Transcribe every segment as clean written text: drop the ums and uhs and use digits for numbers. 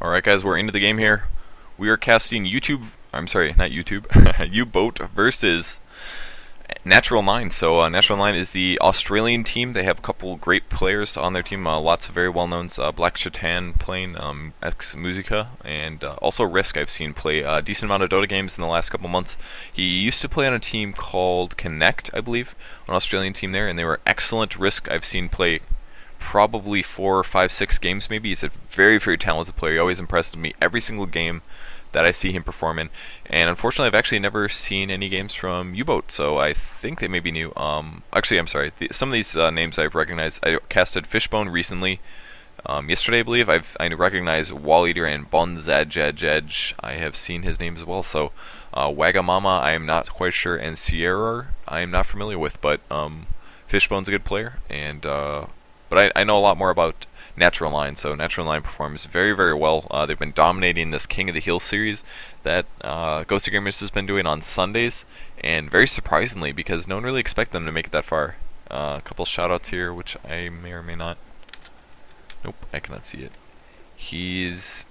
Alright guys, we're into the game here. We are casting I'm sorry, not YouTube, youBoat versus Natural 9. So Natural 9 is the Australian team. They have a couple great players on their team, lots of very well-knowns. Black Chatan playing ex Musica, and also Risk I've seen play a decent amount of Dota games in the last couple months. He used to play on a team called Connect, I believe, an Australian team there, and they were excellent. Risk I've seen play probably 4, 5, 6 games maybe. He's a very, very talented player. He always impresses me every single game that I see him perform in. And unfortunately, I've actually never seen any games from youBoat, so I think they may be new. Actually, I'm sorry. Some of these names I've recognized. I casted Fishbone recently. Yesterday, I believe. I recognize Wall Eater and Bonzadjadj. I have seen his name as well. So, Wagamama, I am not quite sure, and Sierra, I am not familiar with. But Fishbone's a good player, and but I know a lot more about Natural 9, so Natural 9 performs very, very well. They've been dominating this King of the Hill series that skirmishes has been doing on Sundays, and very surprisingly, because no one really expected them to make it that far. A couple shoutouts here, which I may or may not. Nope, I cannot see it. He's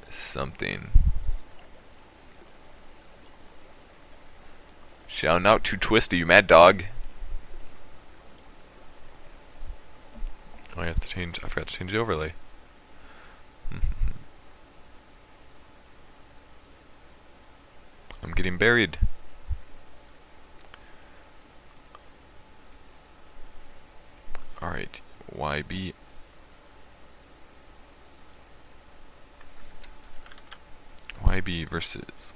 something. Shouting out to Twisty, you mad dog. I have to change. I forgot to change the overlay. I'm getting buried. Alright, YB. YB versus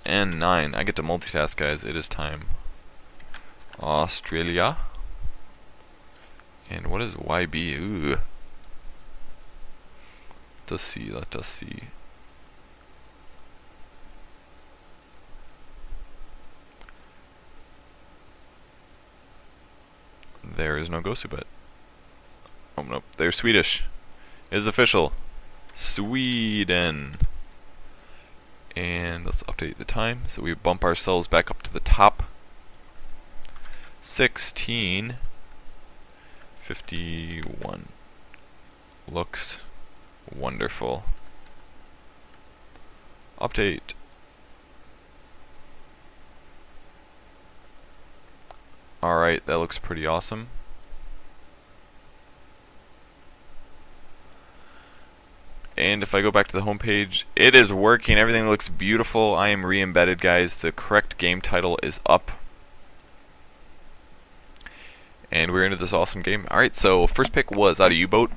N9. I get to multitask, guys. It is time. Australia. And what is YB? Ooh. Let us see, let us see. There is no Gosubet. Oh nope, they're Swedish. It is official. Sweden. And let's update the time so we bump ourselves back up to the top. 16:51. Looks wonderful. Update. Alright, that looks pretty awesome. And if I go back to the home page, it is working. Everything looks beautiful. I am re-embedded, guys. The correct game title is up. And we're into this awesome game. Alright, so first pick was out of youBoat.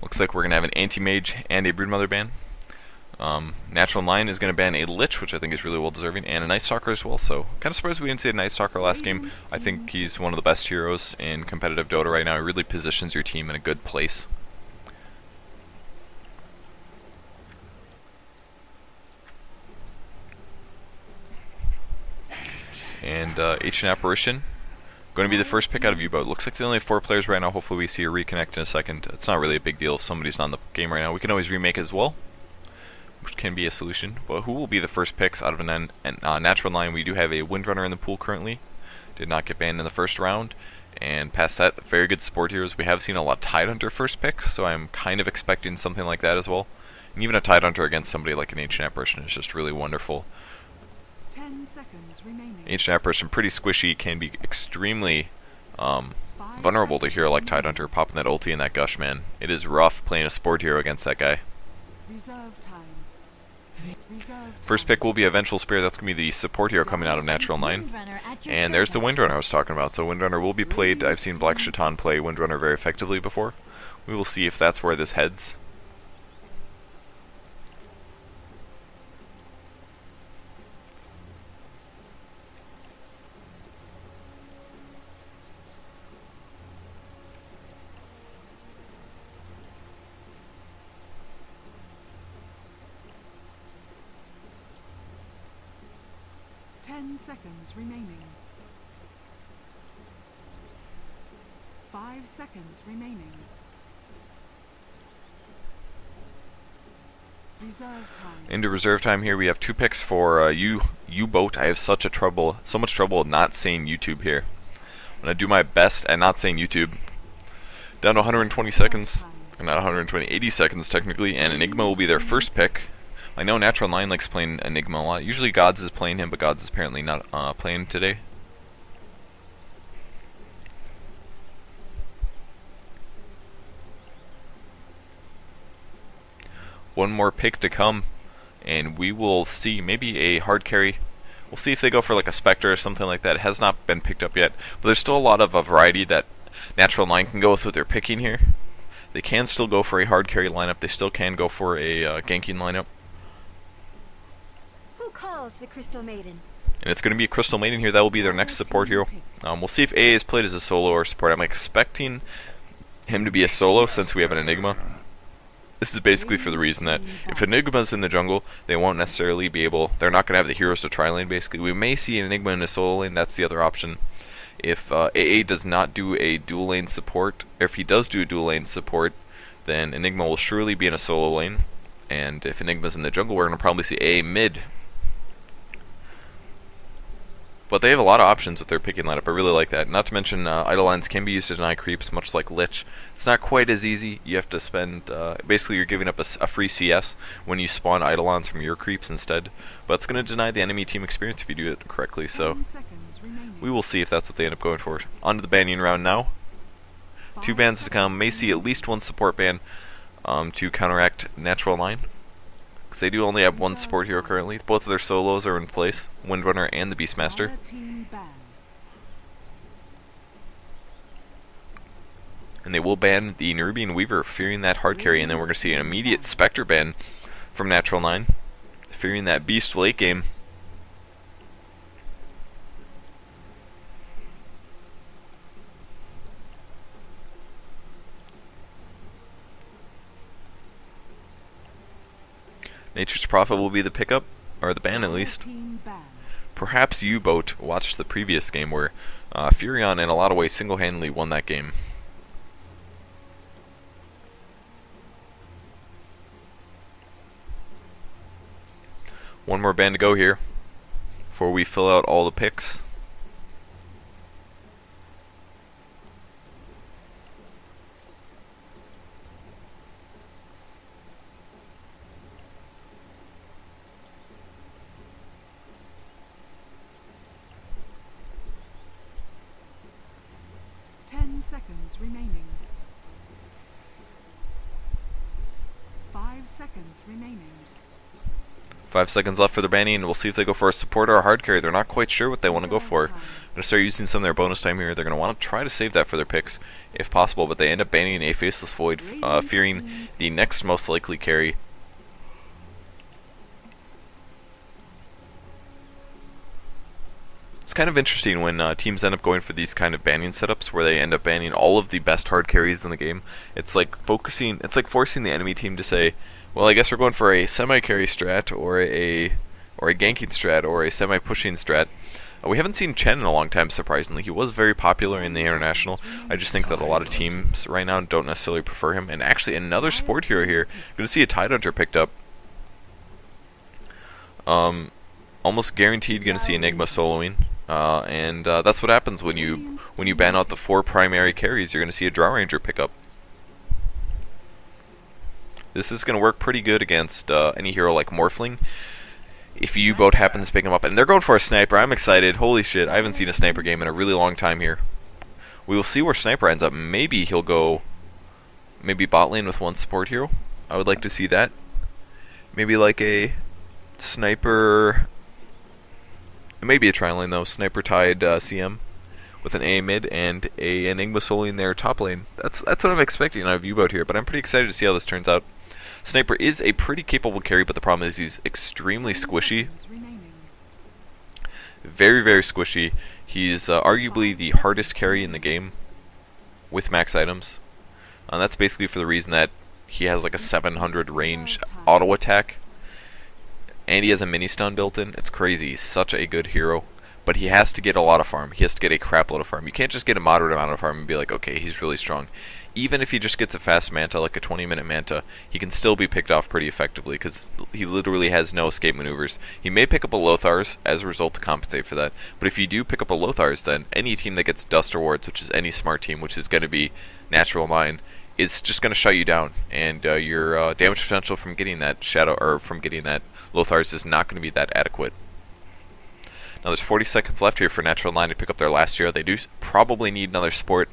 Looks like we're going to have an Anti-Mage and a Broodmother ban. Natural 9 is going to ban a Lich, which I think is really well deserving, and a Night Stalker as well. So, kind of surprised we didn't see a Night Stalker last game. I think he's one of the best heroes in competitive Dota right now. He really positions your team in a good place. And Ancient Apparition. Going to be the first pick out of youBoat. Looks like they only have 4 players right now. Hopefully we see a reconnect in a second. It's not really a big deal if somebody's not in the game right now. We can always remake as well, which can be a solution. But who will be the first picks out of Natural 9? We do have a Windrunner in the pool currently. Did not get banned in the first round. And past that, very good support heroes. We have seen a lot of Tidehunter first picks, so I'm kind of expecting something like that as well. And even a Tidehunter against somebody like an Ancient Apparition is just really wonderful. 10 seconds remaining. Ancient Apparition, pretty squishy, can be extremely vulnerable to a hero like Tidehunter. Popping that ulti and that gush, man. It is rough playing a support hero against that guy. Reserve time. First pick will be a Vengeful Spear. That's going to be the support hero coming out of Natural 9. And there's the Windrunner I was talking about. So Windrunner will be played. I've seen Black Chatan play Windrunner very effectively before. We will see if that's where this heads. Seconds remaining. 5 seconds remaining. Reserve time. Into reserve time here, we have 2 picks for youBoat. I have so much trouble not saying YouTube here. I'm gonna do my best at not saying YouTube. Down to 120 seconds. not 120, 80 seconds technically, and Enigma will be their first pick. I know Natural 9 likes playing Enigma a lot. Usually Gods is playing him, but Gods is apparently not playing today. One more pick to come, and we will see maybe a hard carry. We'll see if they go for like a Spectre or something like that. It has not been picked up yet, but there's still a lot of a variety that Natural 9 can go with what they're picking here. They can still go for a hard carry lineup. They still can go for a ganking lineup. Who calls the Crystal Maiden? And it's going to be a Crystal Maiden here. That will be their next support hero. We'll see if AA is played as a solo or support. I'm expecting him to be a solo since we have an Enigma. This is basically for the reason that if Enigma's in the jungle, they won't necessarily be able... They're not going to have the heroes to try lane, basically. We may see an Enigma in a solo lane. That's the other option. If AA does not do a dual lane support, or if he does do a dual lane support, then Enigma will surely be in a solo lane. And if Enigma's in the jungle, we're going to probably see AA mid. But they have a lot of options with their picking lineup. I really like that. Not to mention, Eidolons can be used to deny creeps, much like Lich. It's not quite as easy. You have to spend... basically, you're giving up a free CS when you spawn Eidolons from your creeps instead. But it's going to deny the enemy team experience if you do it correctly. So we will see if that's what they end up going for. On to the banning round now. 2 bans to come. May see at least 1 support ban to counteract Natural 9. Because they do only have 1 support hero currently. Both of their solos are in place. Windrunner and the Beastmaster. And they will ban the Nerubian Weaver, fearing that hard carry. And then we're going to see an immediate Spectre ban from Natural 9, fearing that Beast late game. Nature's Prophet will be the pickup, or the ban at least. Perhaps youBoat watched the previous game where Furion in a lot of ways single-handedly won that game. One more ban to go here before we fill out all the picks. Seconds remaining. 5 seconds remaining. 5 seconds left for the banning, and we'll see if they go for a support or a hard carry. They're not quite sure what they want to go for. I'm going to start using some of their bonus time here. They're going to want to try to save that for their picks, if possible, but they end up banning a Faceless Void, fearing the next most likely carry. It's kind of interesting when teams end up going for these kind of banning setups where they end up banning all of the best hard carries in the game. It's like forcing the enemy team to say, well, I guess we're going for a semi-carry strat or a ganking strat or a semi-pushing strat. We haven't seen Chen in a long time, surprisingly. He was very popular in the International. I just think that a lot of teams right now don't necessarily prefer him. And actually another support hero here. Going to see a Tidehunter picked up. Almost guaranteed going to see Enigma soloing. And that's what happens when you ban out the 4 primary carries. You're going to see a Draw Ranger pick up. This is going to work pretty good against any hero like Morphling. If youBoat happens to pick him up. And they're going for a Sniper. I'm excited. Holy shit, I haven't seen a Sniper game in a really long time here. We will see where Sniper ends up. Maybe he'll go bot lane with 1 support hero. I would like to see that. Maybe like a Sniper... Maybe a tri-lane though, Sniper Tide CM with an A mid and a Enigma solo in their top lane. That's what I'm expecting out of youBoat here, but I'm pretty excited to see how this turns out. Sniper is a pretty capable carry, but the problem is he's extremely squishy. Very, very squishy. He's arguably the hardest carry in the game with max items. And that's basically for the reason that he has like a 700 range auto attack. And he has a mini stun built in. It's crazy. He's such a good hero. But he has to get a lot of farm. He has to get a crap load of farm. You can't just get a moderate amount of farm and be like, okay, he's really strong. Even if he just gets a fast Manta, like a 20-minute Manta, he can still be picked off pretty effectively because he literally has no escape maneuvers. He may pick up a Lothar's as a result to compensate for that. But if you do pick up a Lothar's, then any team that gets Dust Rewards, which is any smart team, which is going to be Natural 9, is just going to shut you down, and your damage potential from getting that Shadow, or from getting that Lothars, is not going to be that adequate. Now there's 40 seconds left here for Natural Line to pick up their last hero. They do probably need another support.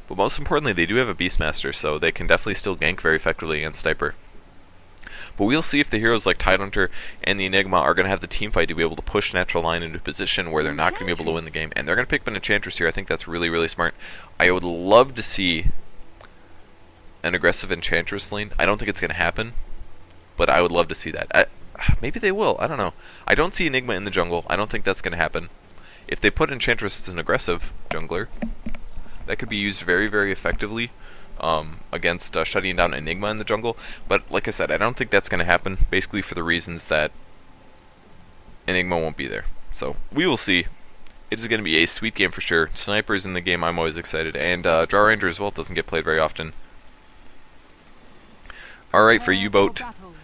But most importantly, they do have a Beastmaster, so they can definitely still gank very effectively against Sniper. But we'll see if the heroes like Tidehunter and the Enigma are going to have the team fight to be able to push Natural Line into a position where they're not going to be able to win the game. And they're going to pick up an Enchantress here. I think that's really, really smart. I would love to see an aggressive Enchantress lane. I don't think it's going to happen, but I would love to see that. Maybe they will. I don't know. I don't see Enigma in the jungle. I don't think that's going to happen. If they put Enchantress as an aggressive jungler, that could be used very, very effectively against shutting down Enigma in the jungle. But like I said, I don't think that's going to happen, basically for the reasons that Enigma won't be there. So we will see. It is going to be a sweet game for sure. Sniper's in the game, I'm always excited. And Draw Ranger as well, doesn't get played very often. Alright, for youBoat.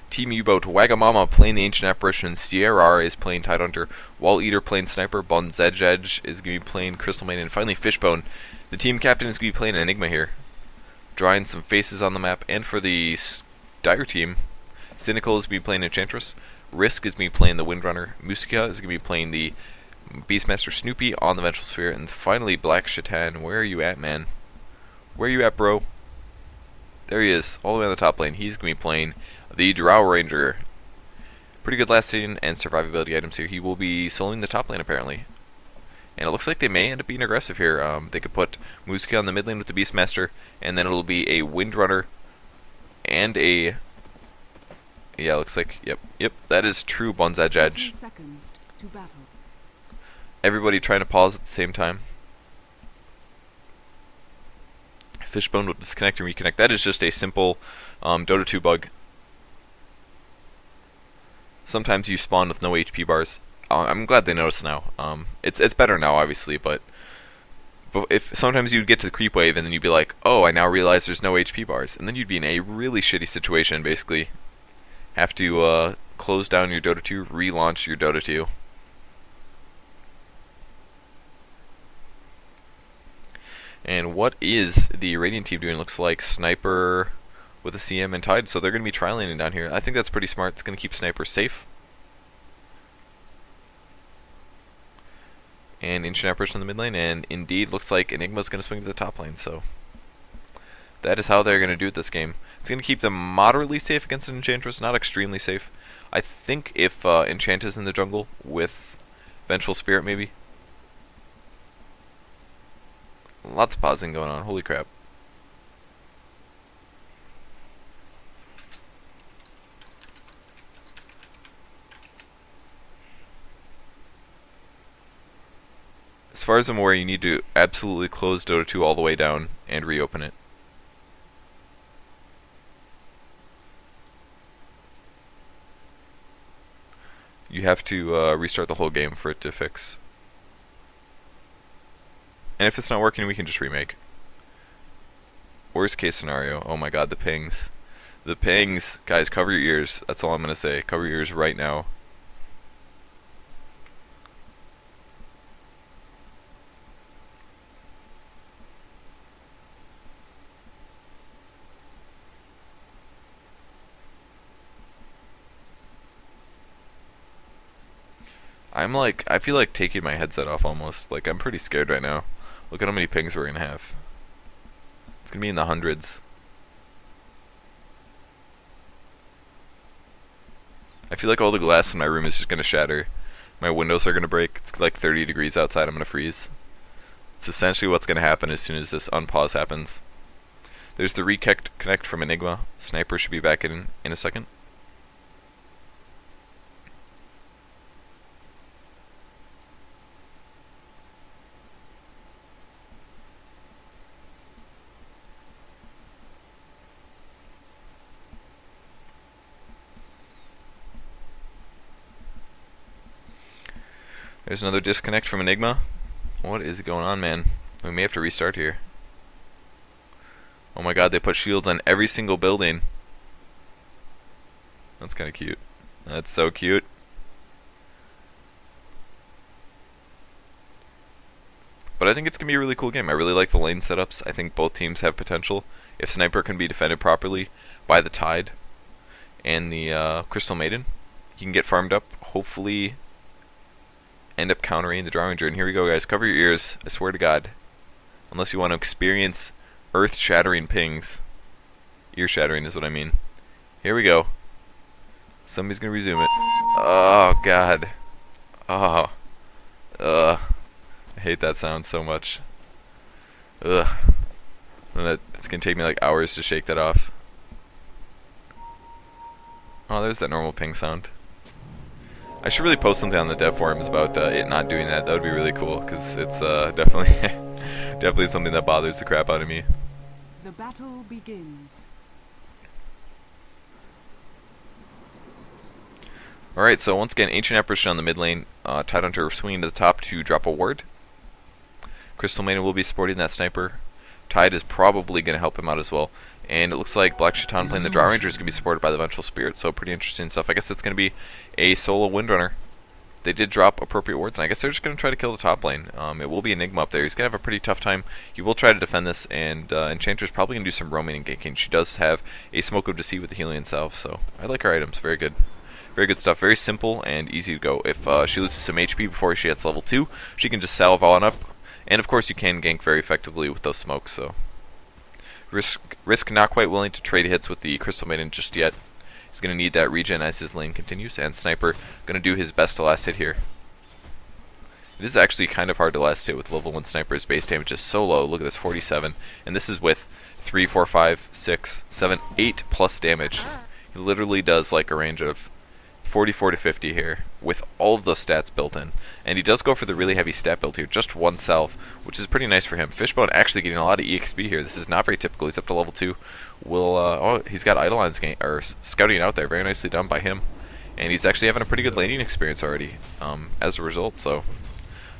Team youBoat, Wagamama playing the Ancient Apparition, CRR is playing Tidehunter, Wall Eater playing Sniper, Bonzedge is going to be playing Crystal Maiden, and finally Fishbone. The team captain is going to be playing Enigma here. Drawing some faces on the map, and for the Dire team, Cynical is going to be playing Enchantress, Risk is going to be playing the Windrunner, Musica is going to be playing the Beastmaster Snoopy on the Vengeful Sphere, and finally Black Shaitan. Where are you at, man? Where are you at, bro? There he is, all the way on the top lane. He's going to be playing the Drow Ranger. Pretty good last hit and survivability items here. He will be soloing the top lane, apparently. And it looks like they may end up being aggressive here. They could put Musica on the mid lane with the Beastmaster, and then it'll be a Windrunner and a... Yeah, looks like... Yep, that is true Bonzedge Edge. Seconds to battle. Everybody trying to pause at the same time. Fishbone will disconnect and reconnect. That is just a simple Dota 2 bug. Sometimes you spawn with no HP bars. I'm glad they noticed now. It's better now, obviously, but if sometimes you'd get to the creep wave and then you'd be like, oh, I now realize there's no HP bars, and then you'd be in a really shitty situation, basically. Have to close down your Dota 2, relaunch your Dota 2. And what is the Radiant team doing? Looks like Sniper with a CM and Tide, so they're going to be tri-laning down here. I think that's pretty smart. It's going to keep Sniper safe. And Ancient Apparition in the mid lane, and indeed looks like Enigma's going to swing to the top lane, so that is how they're going to do it this game. It's going to keep them moderately safe against an Enchantress, not extremely safe. I think if Enchant is in the jungle with Vengeful Spirit, maybe. Lots of pausing going on, holy crap. As far as I'm aware, you need to absolutely close Dota 2 all the way down and reopen it. You have to restart the whole game for it to fix. And if it's not working, we can just remake. Worst case scenario, oh my god, the pings. The pings. Guys, cover your ears. That's all I'm going to say. Cover your ears right now. I feel like taking my headset off almost. Like, I'm pretty scared right now. Look at how many pings we're going to have. It's going to be in the hundreds. I feel like all the glass in my room is just going to shatter. My windows are going to break. It's like 30 degrees outside. I'm going to freeze. It's essentially what's going to happen as soon as this unpause happens. There's the reconnect from Enigma. Sniper should be back in a second. There's another disconnect from Enigma. What is going on, man? We may have to restart here. Oh my god, they put shields on every single building. That's kind of cute. That's so cute. But But I think it's going to be a really cool game. I really like the lane setups. I think both teams have potential. If Sniper can be defended properly by the Tide and the Crystal Maiden, he can get farmed up, hopefully end up countering the Draw Ranger. And here we go, guys. Cover your ears. I swear to God. Unless you want to experience earth-shattering pings. Ear-shattering is what I mean. Here we go. Somebody's going to resume it. Oh, God. Oh. Ugh. I hate that sound so much. Ugh. It's going to take me like hours to shake that off. Oh, there's that normal ping sound. I should really post something on the dev forums about it not doing that. That would be really cool, because it's definitely definitely something that bothers the crap out of me. The battle begins. Alright, so once again, Ancient Apparition on the mid lane. Tidehunter swinging to the top to drop a ward. Crystal Maiden will be supporting that sniper. Tide is probably going to help him out as well. And it looks like Black Shaitan playing the Draw Ranger is going to be supported by the Vengeful Spirit, so pretty interesting stuff. I guess it's going to be a solo Windrunner. They did drop appropriate wards, and I guess they're just going to try to kill the top lane. It will be Enigma up there. He's going to have a pretty tough time. He will try to defend this, and Enchantress probably going to do some roaming and ganking. She does have a Smoke of Deceit with the healing itself, so I like her items. Very good. Very good stuff. Very simple and easy to go. If she loses some HP before she hits level 2, she can just salve on up. And of course you can gank very effectively with those smokes, so Risk not quite willing to trade hits with the Crystal Maiden just yet. He's going to need that regen as his lane continues, and Sniper going to do his best to last hit here. It is actually kind of hard to last hit with level 1 Sniper's base damage is so low. Look at this, 47. And this is with 3, 4, 5, 6, 7, 8 plus damage. He literally does like a range of 44 to 50 here, with all of those stats built in. And he does go for the really heavy stat build here, just one salve, which is pretty nice for him. Fishbone actually getting a lot of EXP here. This is not very typical. He's up to level 2. Oh, he's got Eidolons scouting out there. Very nicely done by him. And he's actually having a pretty good laning experience already as a result. So,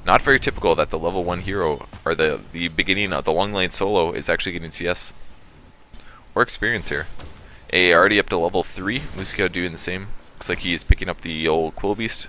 not very typical that the level 1 hero, or the beginning of the long lane solo, is actually getting CS or experience here. AA already up to level 3. Musiko doing the same. Looks like he is picking up the old Quill Beast.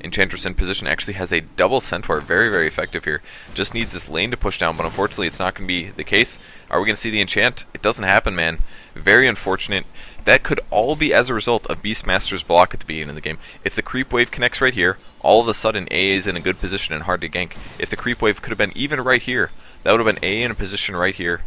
Enchantress in position actually has a double Centaur. Very, very effective here. Just needs this lane to push down, but unfortunately it's not going to be the case. Are we going to see the enchant? It doesn't happen, man. Very unfortunate. That could all be as a result of Beastmaster's block at the beginning of the game. If the creep wave connects right here, all of a sudden AA is in a good position and hard to gank. If the creep wave could have been even right here, that would have been AA in a position right here.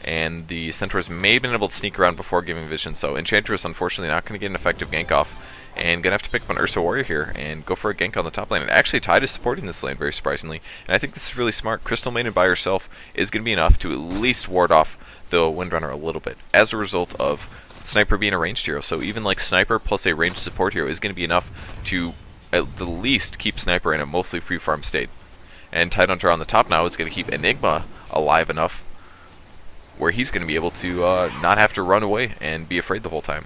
And the Centaurs may have been able to sneak around before giving vision, so Enchantress unfortunately not going to get an effective gank off, and going to have to pick up an Ursa Warrior here and go for a gank on the top lane. And actually Tide is supporting this lane very surprisingly, and I think this is really smart. Crystal Maiden by herself is going to be enough to at least ward off the Windrunner a little bit, as a result of Sniper being a ranged hero. So even like Sniper plus a ranged support hero is going to be enough to at the least keep Sniper in a mostly free farm state. And Tidehunter on the top now is going to keep Enigma alive enough where he's going to be able to not have to run away and be afraid the whole time.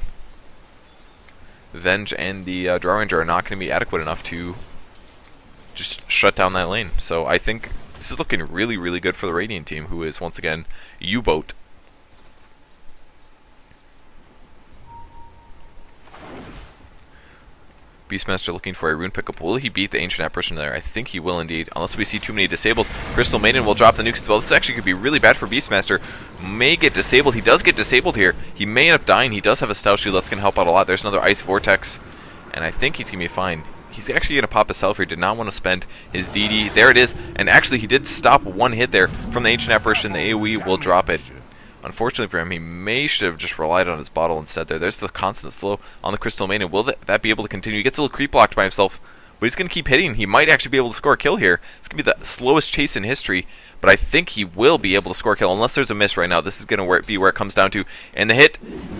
Venge and the Draw Ranger are not going to be adequate enough to just shut down that lane. So I think this is looking really, really good for the Radiant team, who is once again youBoat. Beastmaster looking for a rune pickup. Will he beat the Ancient Apparition there? I think he will indeed, unless we see too many disables. Crystal Maiden will drop the nukes as well. This actually could be really bad for Beastmaster. May get disabled. He does get disabled here. He may end up dying. He does have a Stout Shield that's going to help out a lot. There's another Ice Vortex, and I think he's going to be fine. He's actually going to pop a self here. Did not want to spend his DD. There it is. And actually, he did stop one hit there from the Ancient Apparition. The AoE will drop it. Unfortunately for him, he should have just relied on his bottle instead there. There's the constant slow on the Crystal Maiden. Will that be able to continue? He gets a little creep blocked by himself, but he's going to keep hitting. He might actually be able to score a kill here. It's going to be the slowest chase in history, but I think he will be able to score a kill unless there's a miss right now. This is going to be where it comes down to. And the hit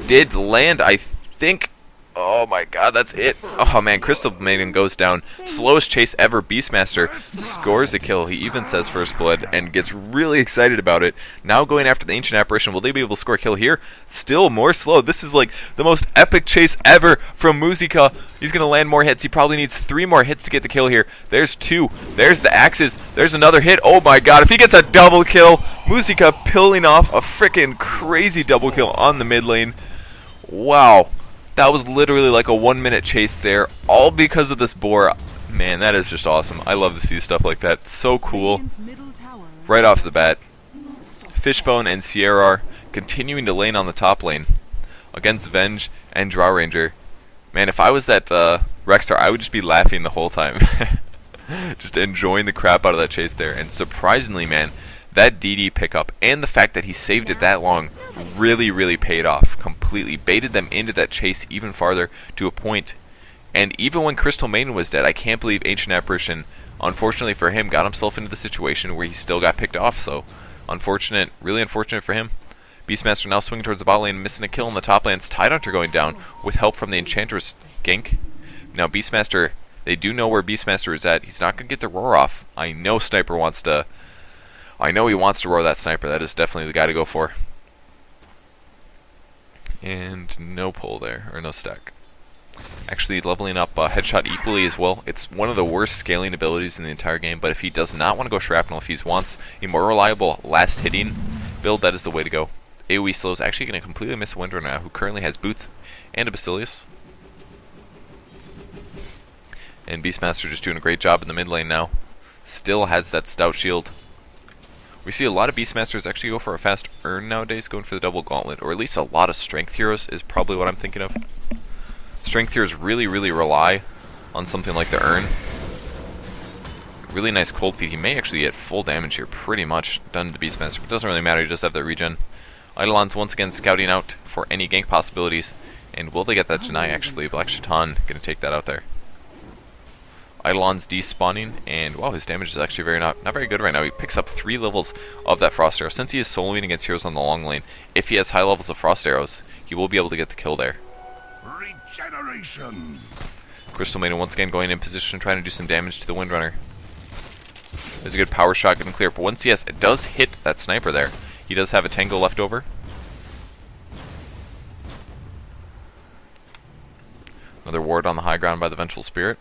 did land, I think. Oh my god, that's it. Oh man, Crystal Maiden goes down. Slowest chase ever. Beastmaster scores a kill. He even says first blood and gets really excited about it. Now going after the Ancient Apparition. Will they be able to score a kill here? Still more slow. This is like the most epic chase ever from Musika. He's going to land more hits. He probably needs 3 more hits to get the kill here. There's 2. There's the axes. There's another hit. Oh my god, if he gets a double kill. Musika pulling off a freaking crazy double kill on the mid lane. Wow. That was literally like a 1-minute chase there, all because of this boar. Man, that is just awesome. I love to see stuff like that. So cool. Radiant's middle tower is Right off the under bat. Fishbone and Sierra are continuing to lane on the top lane against Venge and Draw Ranger. Man, if I was that Rexstar, I would just be laughing the whole time. Just enjoying the crap out of that chase there. And surprisingly, man, that DD pickup and the fact that he saved it that long really, really paid off. Completely baited them into that chase even farther to a point. And even when Crystal Maiden was dead, I can't believe Ancient Apparition, unfortunately for him, got himself into the situation where he still got picked off. So, unfortunate, really unfortunate for him. Beastmaster now swinging towards the bot lane, missing a kill in the top lane. It's Tidehunter going down with help from the Enchantress gank. Now Beastmaster, they do know where Beastmaster is at. He's not going to get the roar off. I know Sniper wants to... I know he wants to roar that Sniper. That is definitely the guy to go for. And no pull there, or no stack. Actually leveling up Headshot equally as well. It's one of the worst scaling abilities in the entire game, but if he does not want to go Shrapnel, if he wants a more reliable last hitting build, that is the way to go. AoE slow is actually going to completely miss Windrunner now, who currently has boots and a Basilius. And Beastmaster just doing a great job in the mid lane now. Still has that stout shield. We see a lot of Beastmasters actually go for a fast earn nowadays, going for the double gauntlet, or at least a lot of strength heroes is probably what I'm thinking of. Strength heroes really, really rely on something like the urn. Really nice cold feet. He may actually get full damage here, pretty much done to Beastmaster, but it doesn't really matter, he does have that regen. Eidolon's once again scouting out for any gank possibilities, and will they get that Janai actually? Black Shaitan gonna take that out there. Eidolon's despawning, and wow, his damage is actually not very good right now. He picks up 3 levels of that Frost Arrow. Since he is soloing against heroes on the long lane, if he has high levels of Frost Arrows, he will be able to get the kill there. Regeneration. Crystal Maiden once again going in position, trying to do some damage to the Windrunner. There's a good power shot, getting clear, but once yes, it does hit that Sniper there. He does have a Tango left over. Another ward on the high ground by the Vengeful Spirit.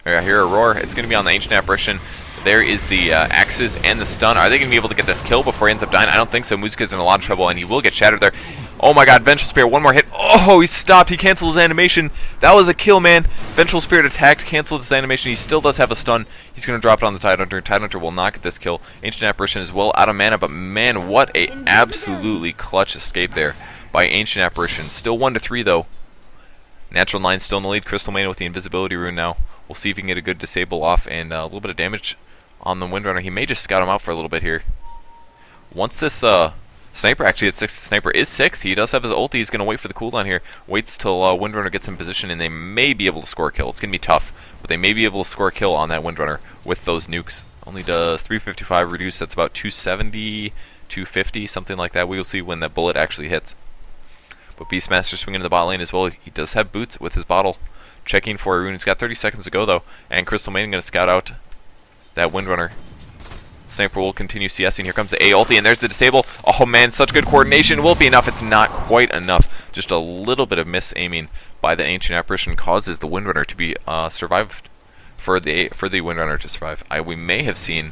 I hear a roar. It's going to be on the Ancient Apparition. There is the axes and the stun. Are they going to be able to get this kill before he ends up dying? I don't think so. Muzika's in a lot of trouble, and he will get shattered there. Oh my god, Vengeful Spirit, one more hit. Oh, he stopped. He canceled his animation. That was a kill, man. Vengeful Spirit attacked, canceled his animation. He still does have a stun. He's going to drop it on the Tidehunter. Tidehunter will not get this kill. Ancient Apparition is well out of mana, but man, what a absolutely clutch escape there by Ancient Apparition. Still 1-3, though. Natural 9 still in the lead. Crystal Maiden with the invisibility rune now. We'll see if he can get a good disable off and a little bit of damage on the Windrunner. He may just scout him out for a little bit here. Once this Sniper actually at 6, Sniper is 6. He does have his ulti. He's going to wait for the cooldown here. Waits till Windrunner gets in position, and they may be able to score a kill. It's going to be tough, but they may be able to score a kill on that Windrunner with those nukes. Only does 355 reduce. That's about 270, 250, something like that. We will see when that bullet actually hits. But Beastmaster swinging to the bot lane as well. He does have boots with his bottle. Checking for a rune. He's got 30 seconds to go, though. And Crystal Maiden going to scout out that Windrunner. Sniper will continue CSing. Here comes the A ulti, and there's the disable. Oh man, such good coordination. Will it be enough? It's not quite enough. Just a little bit of miss-aiming by the Ancient Apparition causes the Windrunner to be survived. For the Windrunner to survive. We may have seen...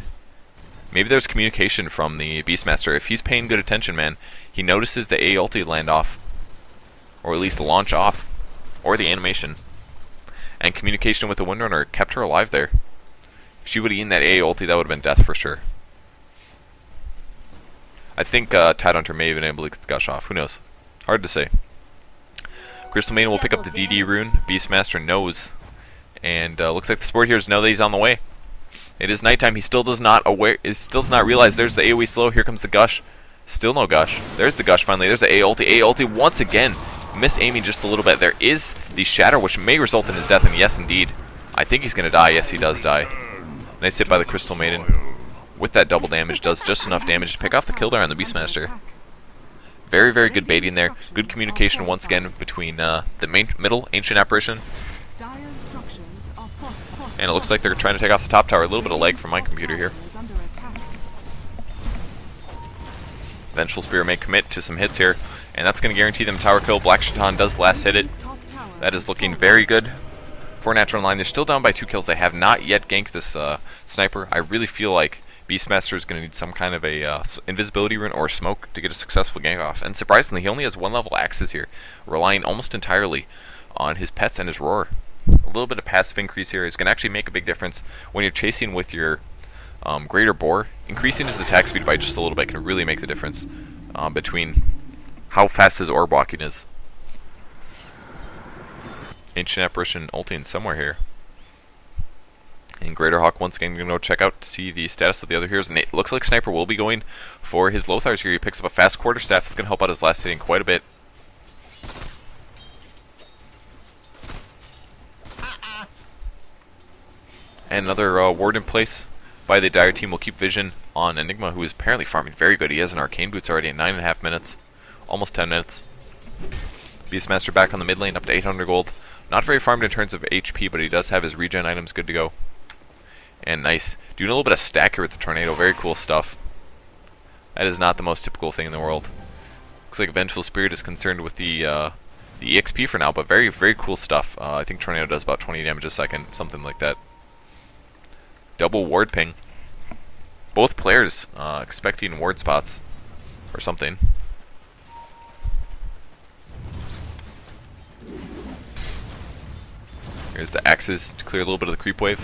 Maybe there's communication from the Beastmaster. If he's paying good attention, man, he notices the A ulti land off. Or at least launch off. Or the animation. And communication with the Windrunner kept her alive there. If she would have eaten that A ulti, that would have been death for sure. I think Tidehunter may have been able to get the gush off. Who knows? Hard to say. Crystal Maiden will pick up the DD rune. Beastmaster knows. And looks like the sport heroes know that he's on the way. It is nighttime. He still does not realize there's the AoE slow. Here comes the gush. Still no gush. There's the gush finally. There's the A ulti. A ulti once again. Miss-aiming just a little bit. There is the shatter, which may result in his death, and yes, indeed. I think he's going to die. Yes, he does die. Nice hit by the Crystal Maiden. With that double damage, does just enough damage to pick off the kill there on the Beastmaster. Very, very good baiting there. Good communication once again between the middle Ancient Apparition. And it looks like they're trying to take off the top tower. A little bit of lag from my computer here. Vengeful Spear may commit to some hits here. And that's going to guarantee them tower kill. Black Shaitan does last hit it. That is looking very good for Natural 9. They're still down by 2 kills. They have not yet ganked this Sniper. I really feel like Beastmaster is going to need some kind of a invisibility rune or smoke to get a successful gank off. And surprisingly, he only has 1 level axes here, relying almost entirely on his pets and his roar. A little bit of passive increase here is going to actually make a big difference when you're chasing with your greater boar. Increasing his attack speed by just a little bit can really make the difference between how fast his orb walking is. Ancient Apparition ulting somewhere here. And Greater Hawk once again going to go check out to see the status of the other heroes. And it looks like Sniper will be going for his Lothars here. He picks up a fast quarterstaff. It's going to help out his last hitting quite a bit. And another ward in place by the Dire team will keep vision on Enigma, who is apparently farming very good. He has an Arcane Boots already in 9.5 minutes. Almost 10 minutes. Beastmaster back on the mid lane, up to 800 gold. Not very farmed in terms of HP, but he does have his regen items good to go. And nice. Doing a little bit of stack here with the Tornado. Very cool stuff. That is not the most typical thing in the world. Looks like Vengeful Spirit is concerned with the EXP for now, but very, very cool stuff. I think Tornado does about 20 damage a second, something like that. Double ward ping. Both players expecting ward spots or something. Here's the axes to clear a little bit of the creep wave.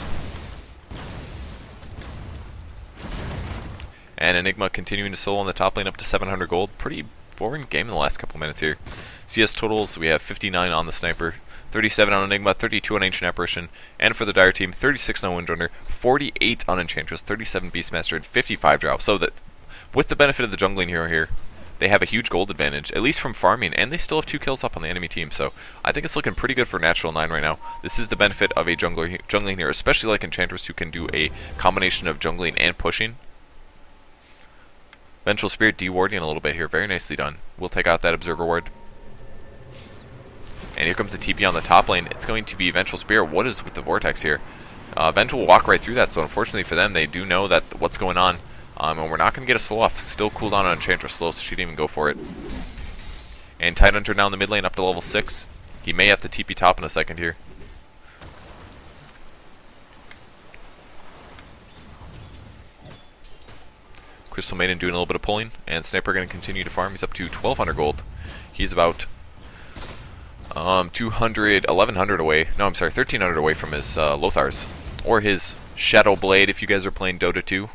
And Enigma continuing to solo on the top lane up to 700 gold. Pretty boring game in the last couple minutes here. CS totals, we have 59 on the Sniper, 37 on Enigma, 32 on Ancient Apparition, and for the Dire team, 36 on Windrunner, 48 on Enchantress, 37 Beastmaster, and 55 Drow. So that, with the benefit of the jungling hero here, they have a huge gold advantage, at least from farming, and they still have 2 kills up on the enemy team. So I think it's looking pretty good for Natural 9 right now. This is the benefit of a jungling hero, especially like Enchantress, who can do a combination of jungling and pushing. Vengeful Spirit de-warding a little bit here. Very nicely done. We'll take out that Observer ward. And here comes the TP on the top lane. It's going to be Vengeful Spirit. What is with the Vortex here? Vengeful will walk right through that, so unfortunately for them, they do know that what's going on. And we're not going to get a slow off. Still cooldown on Enchantress slow, so she didn't even go for it. And Tidehunter now in the mid lane up to level 6. He may have to TP top in a second here. Crystal Maiden doing a little bit of pulling, and Sniper going to continue to farm. He's up to 1,200 gold. He's about 1,100 away. No, I'm sorry, 1,300 away from his Lothars, or his Shadow Blade if you guys are playing Dota 2.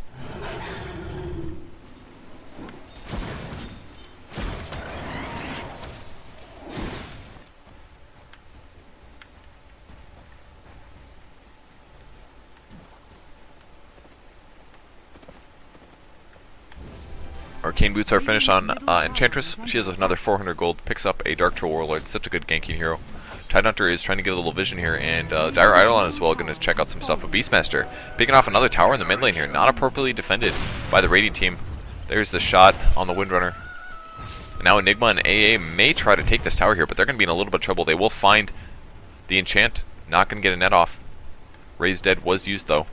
Arcane Boots are finished on Enchantress. She has another 400 gold, picks up a Dark Troll Warlord, such a good ganking hero. Tidehunter is trying to give a little vision here, and Dire Eidolon as well, going to check out some stuff with Beastmaster. Picking off another tower in the mid lane here, not appropriately defended by the Radiant team. There's the shot on the Windrunner. Now Enigma and AA may try to take this tower here, but they're going to be in a little bit of trouble. They will find the enchant, not going to get a net off. Raised Dead was used though.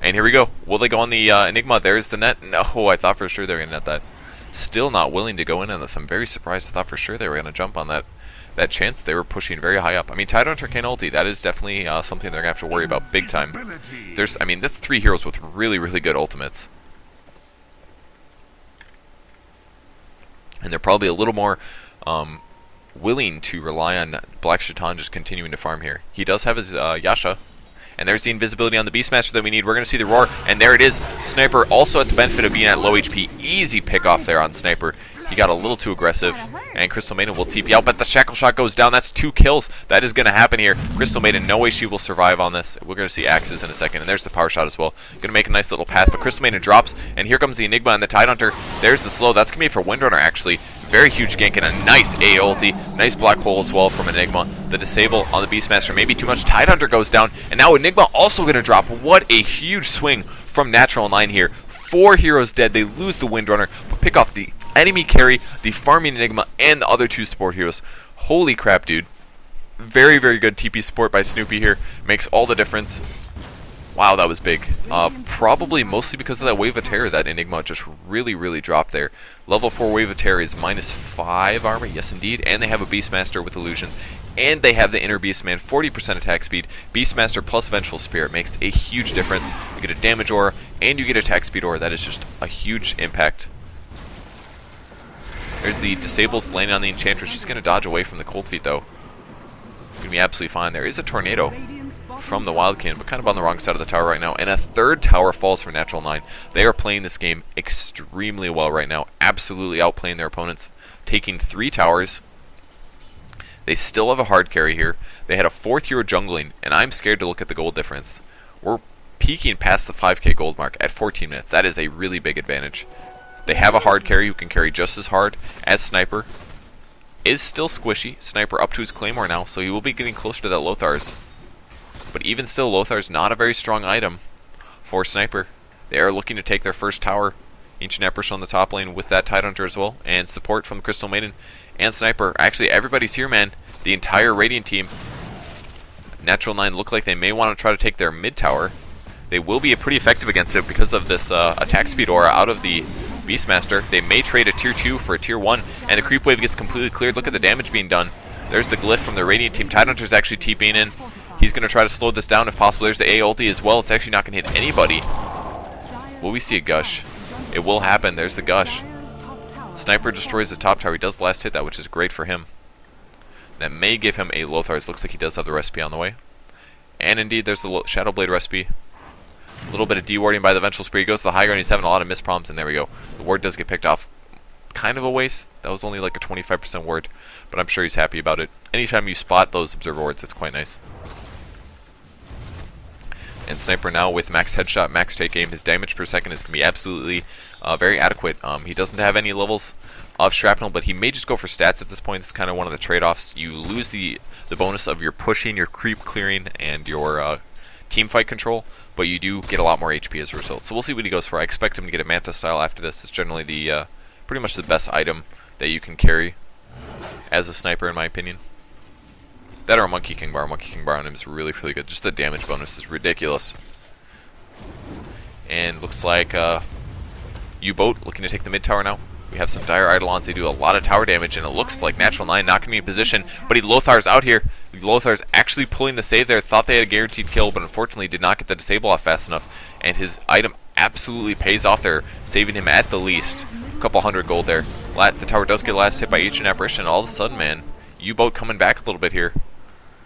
And here we go. Will they go on the Enigma? There's the net. No, I thought for sure they were going to net that. Still not willing to go in on this. I'm very surprised. I thought for sure they were going to jump on that chance. They were pushing very high up. I mean, Tidehunter can ulti. That is definitely something they're going to have to worry about big time. I mean, that's 3 heroes with really, really good ultimates. And they're probably a little more willing to rely on Black Shaitan just continuing to farm here. He does have his Yasha. And there's the invisibility on the Beastmaster that we need. We're going to see the roar, and there it is. Sniper also at the benefit of being at low HP. Easy pick off there on Sniper. He got a little too aggressive, and Crystal Maiden will TP out, but the Shackle Shot goes down. That's 2 kills. That is going to happen here. Crystal Maiden, no way she will survive on this. We're going to see axes in a second, and there's the Power Shot as well. Going to make a nice little path, but Crystal Maiden drops, and here comes the Enigma and the Tidehunter. There's the slow. That's going to be for Windrunner, actually. Very huge gank and a nice A ulti. Nice black hole as well from Enigma. The disable on the Beastmaster, maybe too much. Tidehunter goes down, and now Enigma also going to drop. What a huge swing from Natural 9 here. 4 heroes dead. They lose the Windrunner, but pick off the enemy carry, the farming Enigma, and the other 2 support heroes. Holy crap, dude. Very, very good TP support by Snoopy here. Makes all the difference. Wow, that was big. Probably mostly because of that Wave of Terror that Enigma just really dropped there. Level 4 Wave of Terror is -5 armor, yes indeed, and they have a Beastmaster with illusions, and they have the Inner Beastman, 40% attack speed. Beastmaster plus Vengeful Spirit makes a huge difference. You get a damage aura, and you get attack speed aura. That is just a huge impact. There's the Disables landing on the Enchantress. She's going to dodge away from the Cold Feet, though. Going to be absolutely fine. There is a Tornado from the Wild Cannon, but kind of on the wrong side of the tower right now. And a third tower falls for Natural 9. They are playing this game extremely well right now. Absolutely outplaying their opponents. Taking 3 towers. They still have a hard carry here. They had a 4th hero jungling, and I'm scared to look at the gold difference. We're peaking past the 5k gold mark at 14 minutes. That is a really big advantage. They have a hard carry who can carry just as hard as Sniper. Is still squishy. Sniper up to his Claymore now, so he will be getting closer to that Lothar's. But even still, Lothar's not a very strong item for Sniper. They are looking to take their first tower. Ancient Apparition on the top lane with that Tidehunter as well, and support from Crystal Maiden and Sniper. Actually, everybody's here, man. The entire Radiant team. Natural 9 look like they may want to try to take their mid tower. They will be pretty effective against it because of this attack speed aura out of the Beastmaster. They may trade a tier 2 for a tier 1, and the creep wave gets completely cleared. Look at the damage being done. There's the glyph from the Radiant team. Tidehunter's actually TPing in. He's going to try to slow this down if possible. There's the A ulti as well. It's actually not going to hit anybody. Will we see a gush? It will happen. There's the gush. Sniper destroys the top tower. He does last hit that, which is great for him. That may give him a Lothar's. Looks like he does have the recipe on the way. And indeed, there's the Shadow Blade recipe. A little bit of dewarding by the Vengeful Spirit. He goes to the high ground. He's having a lot of missed problems, and there we go. The ward does get picked off. Kind of a waste. That was only like a 25% ward, but I'm sure he's happy about it. Anytime you spot those observer wards, it's quite nice. And Sniper now with max headshot, max take aim. His damage per second is going to be absolutely very adequate. He doesn't have any levels of shrapnel, but he may just go for stats at this point. It's kind of one of the trade-offs. You lose the bonus of your pushing, your creep clearing, and your team fight control, but you do get a lot more HP as a result. So we'll see what he goes for. I expect him to get a Manta style after this. It's generally the pretty much the best item that you can carry as a Sniper, in my opinion. That or a Monkey King Bar. Monkey King Bar on him is really good. Just the damage bonus is ridiculous. And looks like youBoat looking to take the mid tower now. We have some dire Eidolons. They do a lot of tower damage, and it looks like Natural 9 not going to be in position, but Lothar's out here. Lothar's actually pulling the save there. Thought they had a guaranteed kill, but unfortunately did not get the disable off fast enough, and his item absolutely pays off there, saving him at the least a couple hundred gold there. The tower does get last hit by Ancient Apparition, and all of a sudden, man, youBoat coming back a little bit here.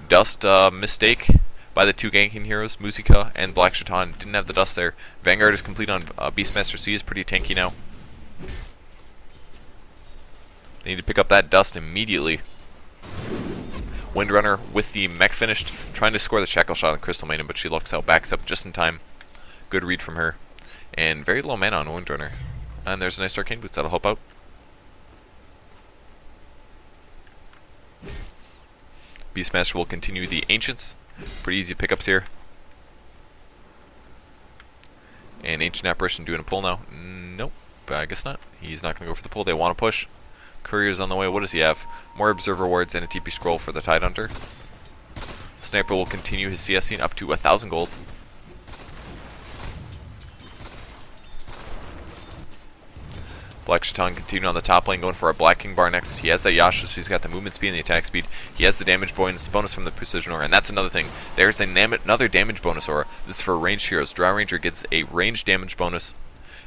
Dust mistake by the 2 ganking heroes, Musica and Black Shaitan. Didn't have the dust there. Vanguard is complete on Beastmaster C, is pretty tanky now. They need to pick up that dust immediately. Windrunner with the mech finished, trying to score the shackle shot on Crystal Maiden, but she looks out, backs up just in time. Good read from her. And very low mana on Windrunner. And there's a nice Arcane Boots, that'll help out. Beastmaster will continue the Ancients. Pretty easy pickups here. And Ancient Apparition doing a pull now. Nope, I guess not. He's not going to go for the pull. They want to push. Courier's on the way. What does he have? More Observer Wards and a TP Scroll for the Tidehunter. Sniper will continue his CSing up to 1,000 gold. Black Shaitan continuing on the top lane, going for a Black King Bar next. He has that Yasha, so he's got the movement speed and the attack speed. He has the damage bonus from the Precision Aura, and that's another thing. There's another damage bonus aura. This is for ranged heroes. Drow Ranger gets a ranged damage bonus.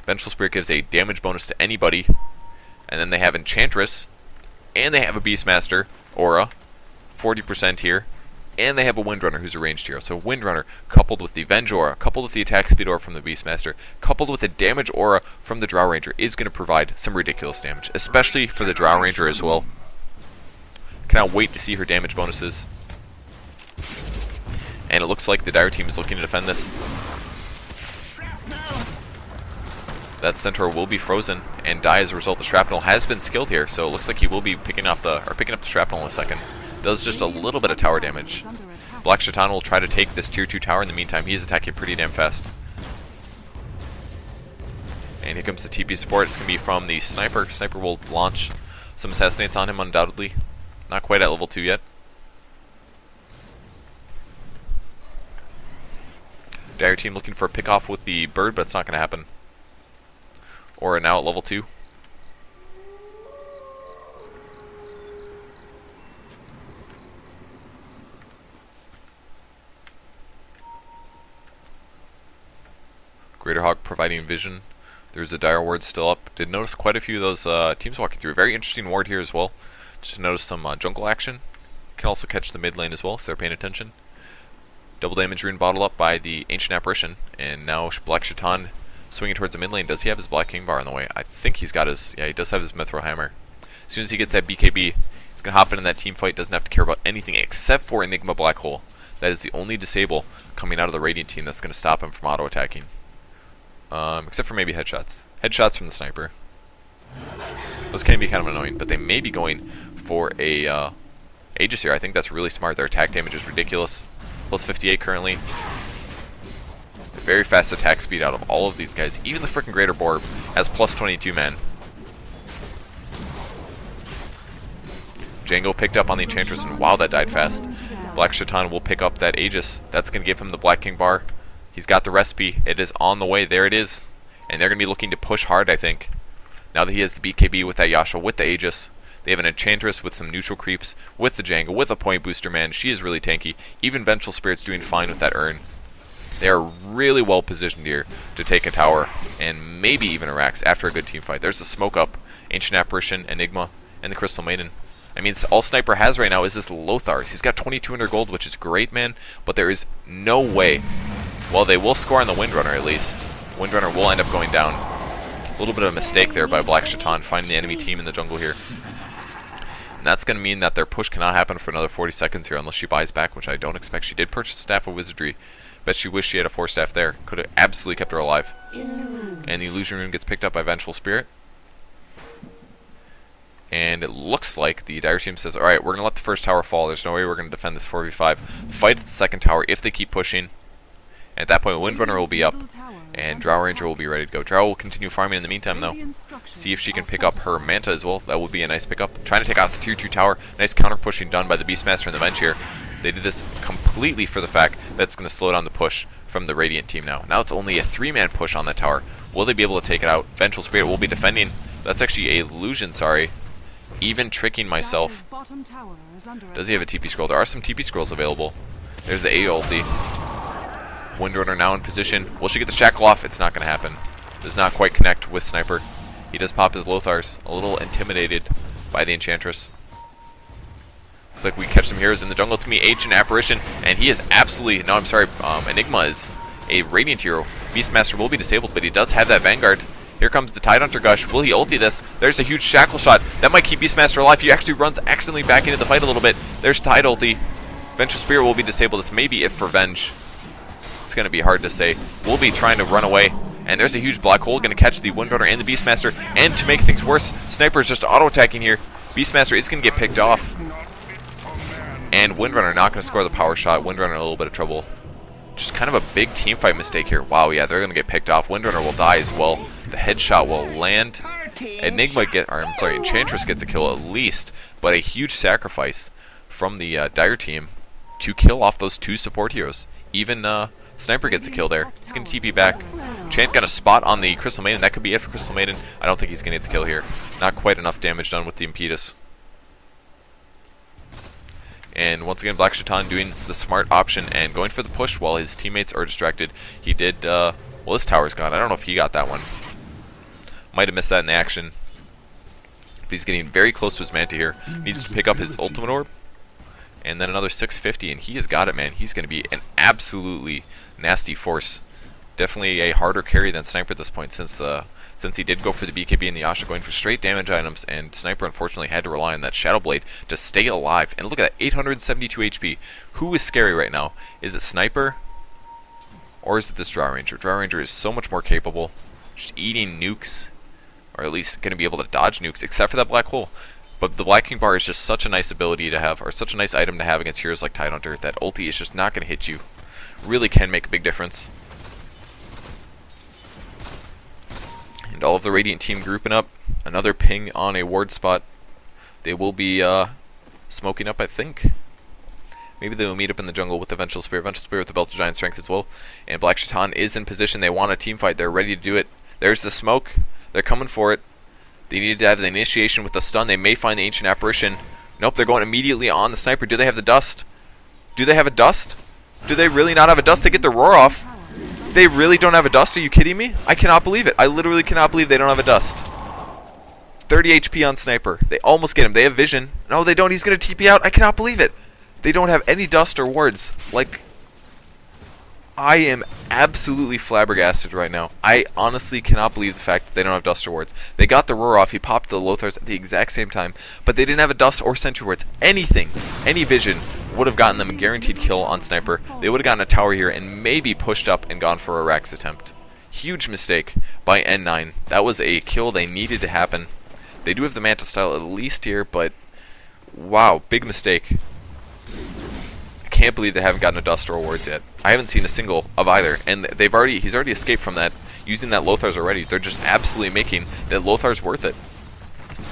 Vengeful Spirit gives a damage bonus to anybody. And then they have Enchantress, and they have a Beastmaster aura, 40% here, and they have a Windrunner who's a ranged hero. So Windrunner coupled with the Venge aura, coupled with the attack speed aura from the Beastmaster, coupled with the damage aura from the Drow Ranger is going to provide some ridiculous damage, especially for the Drow Ranger as well. Cannot wait to see her damage bonuses. And it looks like the Dire team is looking to defend this. That Centaur will be frozen and die as a result. The Shrapnel has been skilled here, so it looks like he will be picking up the Shrapnel in a second. Does just a little bit of tower damage. Black Shaitan will try to take this tier 2 tower. In the meantime, he is attacking pretty damn fast. And here comes the TP support. It's going to be from the Sniper. Sniper will launch some Assassinates on him, undoubtedly. Not quite at level 2 yet. Dire team looking for a pick off with the bird, but it's not going to happen. Or now at level 2. Greater Hawk providing vision. There's a Dire ward still up. Did notice quite a few of those teams walking through. Very interesting ward here as well. Just notice some jungle action. Can also catch the mid lane as well if they're paying attention. Double damage rune bottle up by the Ancient Apparition. And now Black Shaitan swinging towards the mid lane. Does he have his Black King bar on the way? I think he's got his... Yeah, he does have his Mithril Hammer. As soon as he gets that BKB, he's going to hop into that team fight. Doesn't have to care about anything except for Enigma Black Hole. That is the only disable coming out of the Radiant team that's going to stop him from auto-attacking. Except for maybe headshots. Headshots from the sniper. Those can be kind of annoying, but they may be going for a Aegis here. I think that's really smart. Their attack damage is ridiculous. Plus 58 currently. Very fast attack speed out of all of these guys. Even the freaking Greater Boar has plus 22, man. Django picked up on the Enchantress, and wow, that died fast. Black Shaitan will pick up that Aegis. That's going to give him the Black King bar. He's got the recipe. It is on the way. There it is. And they're going to be looking to push hard, I think. Now that he has the BKB with that Yasha, with the Aegis. They have an Enchantress with some neutral creeps, with the Django, with a point booster, man. She is really tanky. Even Vengeful Spirit's doing fine with that urn. They are really well positioned here to take a tower, and maybe even a Rax after a good team fight. There's the smoke up, Ancient Apparition, Enigma, and the Crystal Maiden. I mean, all Sniper has right now is this Lothar. He's got 2200 gold, which is great, man, but there is no way. Well, they will score on the Windrunner at least. Windrunner will end up going down. A little bit of a mistake there by Black Shaitan finding the enemy team in the jungle here. And that's going to mean that their push cannot happen for another 40 seconds here unless she buys back, which I don't expect. She did purchase a Staff of Wizardry. Bet she wished she had a 4-staff there. Could have absolutely kept her alive. And the Illusion Rune gets picked up by Vengeful Spirit. And it looks like the Dire team says, alright, we're going to let the first tower fall. There's no way we're going to defend this 4v5. Fight at the second tower if they keep pushing. At that point, Windrunner will be up, and Drow Ranger will be ready to go. Drow will continue farming in the meantime, though. See if she can pick up her Manta as well. That would be a nice pickup. Trying to take out the tier 2 tower. Nice counter pushing done by the Beastmaster and the Venge here. They did this completely for the fact that it's going to slow down the push from the Radiant team now. Now it's only a 3-man push on that tower. Will they be able to take it out? Vengeful Spirit will be defending. That's actually a illusion, sorry. Even tricking myself. Does he have a TP scroll? There are some TP scrolls available. There's the A ulti. Windrunner now in position. Will she get the shackle off? It's not going to happen. Does not quite connect with Sniper. He does pop his Lothars. A little intimidated by the Enchantress. Looks like we catch some heroes in the jungle. It's going to be Ancient Apparition, and he is absolutely... No, I'm sorry. Enigma is a Radiant hero. Beastmaster will be disabled, but he does have that Vanguard. Here comes the Tidehunter Gush. Will he ulti this? There's a huge shackle shot. That might keep Beastmaster alive. He actually runs accidentally back into the fight a little bit. There's Tide ulti. Vengeful Spirit will be disabled. This may be it for Venge. It's going to be hard to say. We'll be trying to run away. And there's a huge black hole going to catch the Windrunner and the Beastmaster. And to make things worse, Sniper is just auto-attacking here. Beastmaster is going to get picked off. And Windrunner not going to score the power shot. Windrunner in a little bit of trouble. Just kind of a big team fight mistake here. Wow, yeah, they're going to get picked off. Windrunner will die as well. The headshot will land. Enchantress gets a kill at least. But a huge sacrifice from the Dire team to kill off those 2 support heroes. Even Sniper gets a kill there. He's going to TP back. Chant got a spot on the Crystal Maiden. That could be it for Crystal Maiden. I don't think he's going to get the kill here. Not quite enough damage done with the Impetus. And once again, Black Shaitan doing the smart option and going for the push while his teammates are distracted. He did, well, his tower's gone. I don't know if he got that one. Might have missed that in the action. But he's getting very close to his Manta here. Needs to pick up his Ultimate Orb. And then another 650, and he has got it, man. He's going to be an absolutely nasty force. Definitely a harder carry than Sniper at this point, since he did go for the BKB and the Yasha, going for straight damage items, and Sniper unfortunately had to rely on that Shadow Blade to stay alive. And look at that, 872 HP. Who is scary right now? Is it Sniper, or is it this Drow Ranger? Drow Ranger is so much more capable, just eating nukes, or at least going to be able to dodge nukes, except for that black hole. But the Black King bar is just such a nice ability to have, or such a nice item to have against heroes like Tidehunter. That ulti is just not going to hit you. Really can make a big difference. And all of the Radiant team grouping up. Another ping on a ward spot. They will be smoking up, I think. Maybe they will meet up in the jungle with the Vengeful Spirit. Vengeful Spirit with the Belt of Giant Strength as well. And Black Shaitan is in position. They want a team fight. They're ready to do it. There's the smoke. They're coming for it. They needed to have the initiation with the stun. They may find the Ancient Apparition. Nope, they're going immediately on the Sniper. Do they have the dust? Do they have a dust? Do they really not have a dust? They get the roar off. They really don't have a dust? Are you kidding me? I cannot believe it. I literally cannot believe they don't have a dust. 30 HP on Sniper. They almost get him. They have vision. No, they don't. He's going to TP out. I cannot believe it. They don't have any dust or wards. Like, I am absolutely flabbergasted right now. I honestly cannot believe the fact that they don't have dust or wards. They got the roar off. He popped the Lothars at the exact same time, but they didn't have a dust or sentry wards. Anything, any vision would have gotten them a guaranteed kill on Sniper. They would have gotten a tower here and maybe pushed up and gone for a Rax attempt. Huge mistake by N9. That was a kill they needed to happen. They do have the Manta style at least here, but wow, big mistake. I can't believe they haven't gotten a dust or wards yet. I haven't seen a single of either, and he's already escaped from that using that Lothars already. They're just absolutely making that Lothar's worth it.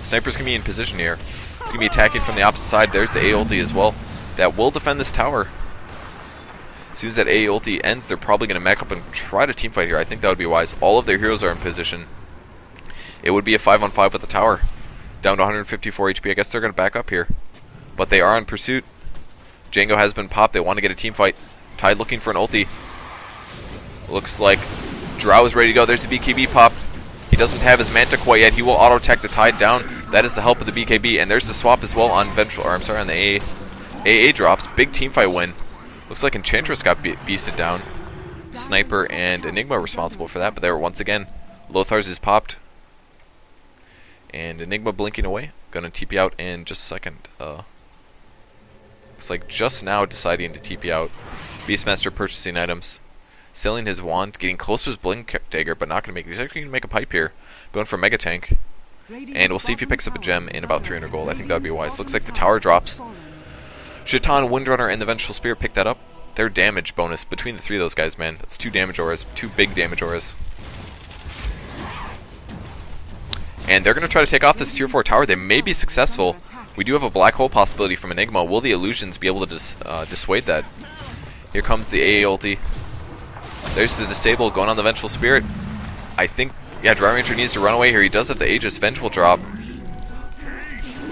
Sniper's gonna be in position here. He's gonna be attacking from the opposite side. There's the A ulti as well. That will defend this tower. As soon as that A ulti ends, they're probably gonna mech up and try to teamfight here. I think that would be wise. All of their heroes are in position. It would be a 5-on-5 with the tower. Down to 154 HP. I guess they're gonna back up here. But they are in pursuit. Django has been popped. They want to get a team fight. Tide looking for an ulti. Looks like Drow is ready to go. There's the BKB pop. He doesn't have his Manta quite yet. He will auto-attack the Tide down. That is the help of the BKB. And there's the swap as well on Vengeful, or I'm sorry, on the AA drops. Big team fight win. Looks like Enchantress got beasted down. Sniper and Enigma are responsible for that, but they were once again. Lothar's is popped. And Enigma blinking away. Gonna TP out in just a second. Looks like just now deciding to TP out. Beastmaster purchasing items. Selling his wand. Getting close to his Blink Dagger, but not going to make it. He's actually going to make a pipe here. Going for Mega Tank. And we'll see if he picks up a gem in about 300 gold. I think that would be wise. Looks like the tower drops. Shaitan, Windrunner, and the Vengeful Spirit pick that up. Their damage bonus between the three of those guys, man. That's 2 damage auras. 2 big damage auras. And they're going to try to take off this tier 4 tower. They may be successful. We do have a black hole possibility from Enigma. Will the illusions be able to dissuade that? Here comes the AA ulti. There's the disable going on the Vengeful Spirit. I think, yeah, Dry Ranger needs to run away here. He does have the Aegis Vengeful drop.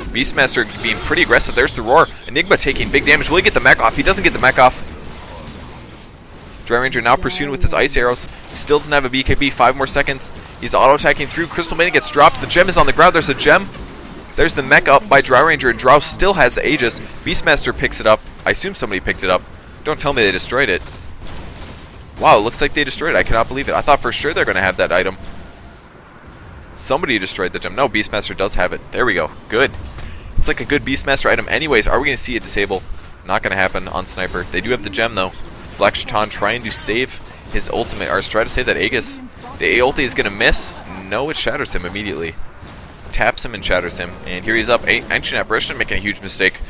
Beastmaster being pretty aggressive. There's the roar. Enigma taking big damage. Will he get the mech off? He doesn't get the mech off. Dry Ranger now pursuing with his ice arrows. Still doesn't have a BKB. 5 more seconds. He's auto-attacking through. Crystal Maiden gets dropped. The gem is on the ground. There's a gem. There's the mech up by Dry Ranger, and Drow still has the Aegis. Beastmaster picks it up. I assume somebody picked it up. Don't tell me they destroyed it. Wow, it looks like they destroyed it. I cannot believe it. I thought for sure they're going to have that item. Somebody destroyed the gem. No, Beastmaster does have it. There we go. Good. It's like a good Beastmaster item. Anyways, are we going to see it disable? Not going to happen on Sniper. They do have the gem, though. Black Shaitan trying to save his ultimate, or try to save that Aegis. The A ulti is going to miss. No, it shatters him immediately. Taps him and shatters him. And here he's up. Ancient Apparition making a huge mistake.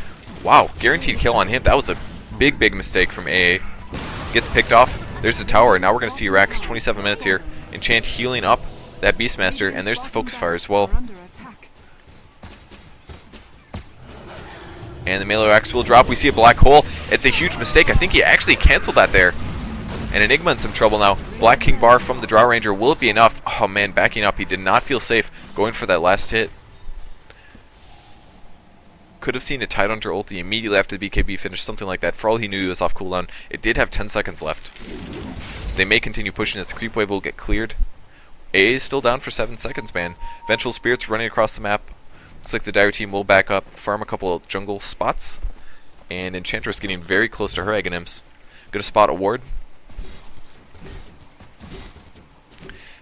Wow, guaranteed kill on him. That was a big, big mistake from AA. Gets picked off. There's the tower. Now we're going to see Rax. 27 minutes here. Enchant healing up that Beastmaster. And there's the Focus Fire as well. And the melee Rax will drop. We see a black hole. It's a huge mistake. I think he actually canceled that there. And Enigma in some trouble now. Black King Bar from the Drow Ranger. Will it be enough? Oh man, backing up. He did not feel safe going for that last hit. Could have seen a Tidehunter ulti immediately after the BKB finished, something like that. For all he knew, he was off cooldown. It did have 10 seconds left. They may continue pushing as the creep wave will get cleared. AA is still down for 7 seconds, man. Vengeful Spirits running across the map. Looks like the Dire team will back up, farm a couple of jungle spots. And Enchantress getting very close to her Aghanims. Gonna spot a ward.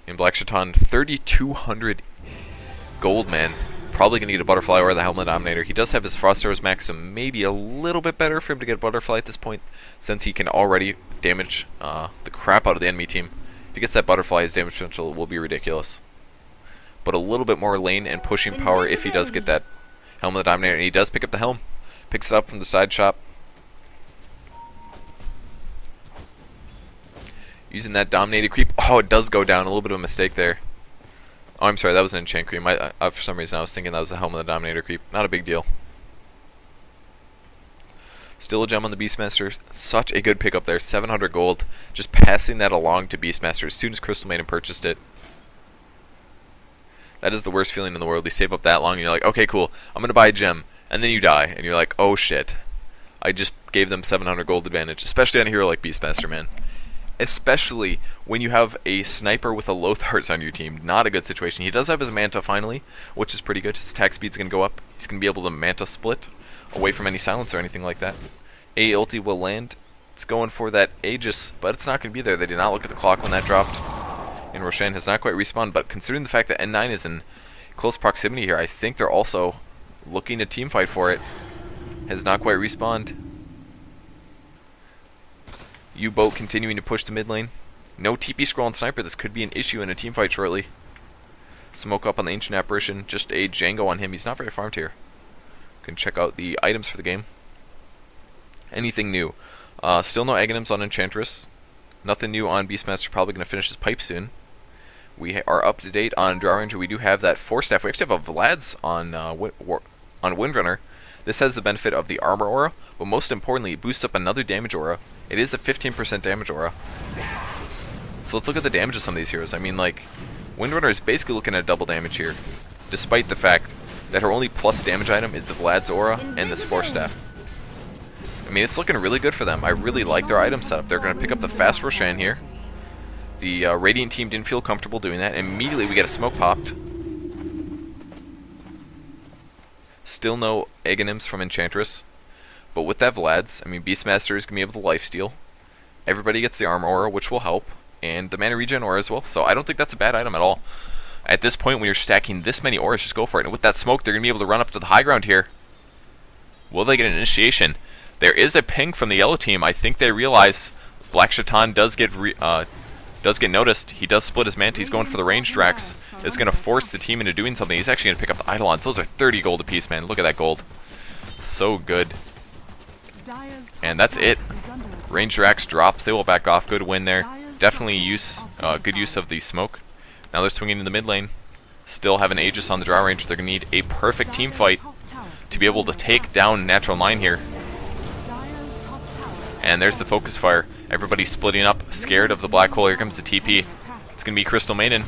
And Black Shaitan, 3,200 gold, man. Probably going to get a Butterfly or the Helmet Dominator. He does have his Frost Arrows max, so maybe a little bit better for him to get a Butterfly at this point, since he can already damage the crap out of the enemy team. If he gets that Butterfly, his damage potential will be ridiculous. But a little bit more lane and pushing power if he does get that Helmet Dominator. And he does pick up the helm. Picks it up from the side shop. Using that Dominated creep. Oh, it does go down. A little bit of a mistake there. Oh, I'm sorry. That was an enchant creep. For some reason, I was thinking that was the helm of the Dominator creep. Not a big deal. Still a gem on the Beastmaster. Such a good pickup there. 700 gold. Just passing that along to Beastmaster as soon as Crystal Maiden purchased it. That is the worst feeling in the world. You save up that long and you're like, okay, cool. I'm going to buy a gem. And then you die. And you're like, oh shit. I just gave them 700 gold advantage. Especially on a hero like Beastmaster, man. Especially when you have a sniper with a Lothar's on your team. Not a good situation. He does have his Manta finally, which is pretty good. His attack speed's going to go up. He's going to be able to Manta split away from any silence or anything like that. A ulti will land. It's going for that Aegis, but it's not going to be there. They did not look at the clock when that dropped. And Roshan has not quite respawned, but considering the fact that N9 is in close proximity here, I think they're also looking to teamfight for it. Has not quite respawned. youBoat continuing to push the mid lane. No TP scroll on Sniper. This could be an issue in a teamfight shortly. Smoke up on the Ancient Apparition. Just a Django on him. He's not very farmed here. Can check out the items for the game. Anything new? Still no Aghanims on Enchantress. Nothing new on Beastmaster. Probably going to finish his pipe soon. We are up to date on Draw Ranger. We do have that Force Staff. We actually have a Vlad's on Windrunner. This has the benefit of the armor aura, but most importantly, it boosts up another damage aura. It is a 15% damage aura. So let's look at the damage of some of these heroes. I mean, like, Windrunner is basically looking at double damage here, despite the fact that her only plus damage item is the Vlad's aura and this Force Staff. I mean, it's looking really good for them. I really like their item setup. They're going to pick up the fast Roshan here. The Radiant team didn't feel comfortable doing that. Immediately we get a smoke popped. Still no Aghanims from Enchantress. But with that Vlad's, I mean, Beastmaster is going to be able to lifesteal. Everybody gets the armor aura, which will help. And the mana regen aura as well. So I don't think that's a bad item at all. At this point, when you're stacking this many auras, just go for it. And with that smoke, they're going to be able to run up to the high ground here. Will they get an initiation? There is a ping from the yellow team. I think they realize Black Shaitan does get noticed. He does split his Manta. He's going for the ranged Drax. It's going to force the team into doing something. He's actually going to pick up the Eidolons. Those are 30 gold apiece, man. Look at that gold. So good. And that's it. Ranged Drax drops. They will back off. Good win there. Definitely good use of the smoke. Now they're swinging in the mid lane. Still have an Aegis on the Draw Ranger. They're going to need a perfect team fight to be able to take down Natural 9 here. And there's the focus fire. Everybody splitting up, scared of the black hole. Here comes the TP. It's going to be Crystal Maiden.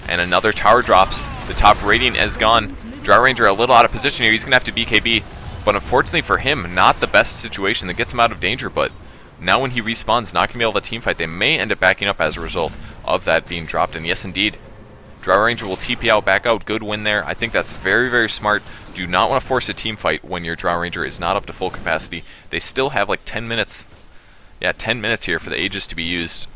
And another tower drops. The top Radiant is gone. Draw Ranger a little out of position here. He's going to have to BKB. But unfortunately for him, not the best situation that gets him out of danger. But now when he respawns, not going to be able to teamfight. They may end up backing up as a result of that being dropped. And yes, indeed, Draw Ranger will TP out, back out. Good win there. I think that's very, very smart. Do not want to force a team fight when your Draw Ranger is not up to full capacity. They still have like 10 minutes. Yeah, 10 minutes here for the Aegis to be used.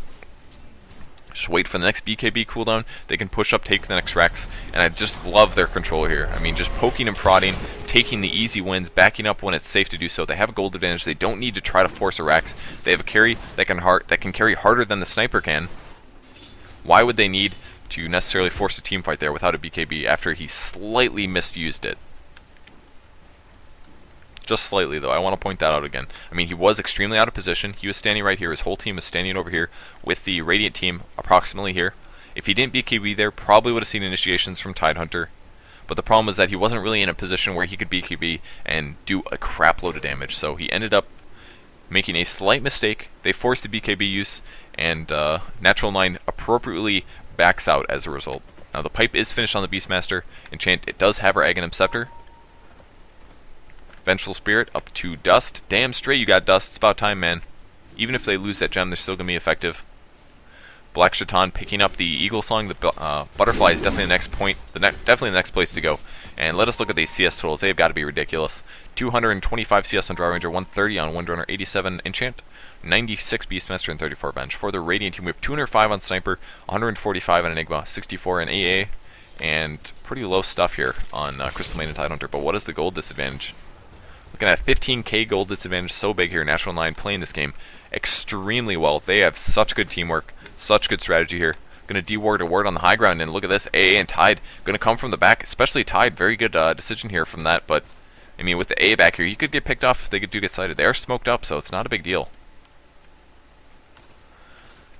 Just wait for the next BKB cooldown. They can push up, take the next Rex. And I just love their control here. I mean, just poking and prodding, taking the easy wins, backing up when it's safe to do so. They have a gold advantage. They don't need to try to force a Rex. They have a carry that can carry harder than the sniper can. Why would they need to necessarily force a team fight there without a BKB after he slightly misused it? Just slightly, though. I want to point that out again. I mean, he was extremely out of position. He was standing right here. His whole team was standing over here with the Radiant team approximately here. If he didn't BKB there, probably would have seen initiations from Tidehunter. But the problem was that he wasn't really in a position where he could BKB and do a crap load of damage. So he ended up making a slight mistake. They forced the BKB use, and Natural 9 appropriately backs out as a result. Now the pipe is finished on the Beastmaster. Enchant, it does have our Aghanim Scepter. Vengeful Spirit up to Dust. Damn straight you got Dust. It's about time, man. Even if they lose that gem, they're still going to be effective. Black Shaitan picking up the Eagle Song. The Butterfly is definitely the next point. Definitely the next place to go. And let us look at these CS totals. They've got to be ridiculous. 225 CS on Draw Ranger, 130 on Windrunner, 87 Enchant, 96 Beastmaster, and 34 Bench. For the Radiant team, we have 205 on Sniper, 145 on Enigma, 64 on AA, and pretty low stuff here on Crystal Maiden and Tidehunter. But what is the gold disadvantage? Looking at 15k gold disadvantage, so big here. Natural 9 playing this game extremely well. They have such good teamwork, such good strategy here. Going to deward a ward on the high ground, and look at this. AA and Tide going to come from the back, especially Tide. Very good decision here from that, but I mean, with the A back here, he could get picked off if they do get sighted. They are smoked up, so it's not a big deal.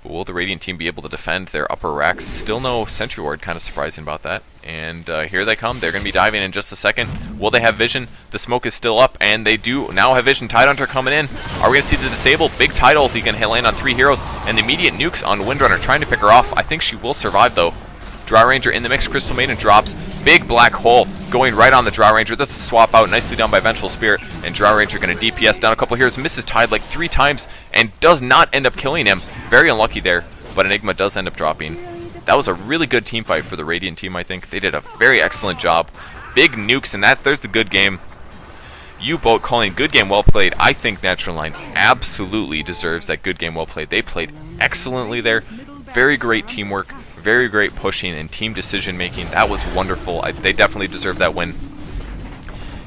But will the Radiant team be able to defend their upper racks? Still no Sentry Ward, kind of surprising about that. And here they come. They're going to be diving in just a second. Will they have vision? The smoke is still up, and they do now have vision. Tidehunter coming in. Are we going to see the disable? Big Tide ulti going to land on 3 heroes, and the immediate nukes on Windrunner trying to pick her off. I think she will survive, though. Drow Ranger in the mix. Crystal Maiden drops. Big black hole going right on the Drow Ranger. That's a swap out. Nicely done by Vengeful Spirit. And Drow Ranger going to DPS down a couple heroes. Misses Tide like 3 times and does not end up killing him. Very unlucky there, but Enigma does end up dropping. That was a really good team fight for the Radiant team, I think. They did a very excellent job. Big nukes, and there's the good game. youBoat calling good game well played. I think Natural Line absolutely deserves that good game well played. They played excellently there. Very great teamwork. Very great pushing and team decision making. That was wonderful. They definitely deserve that win.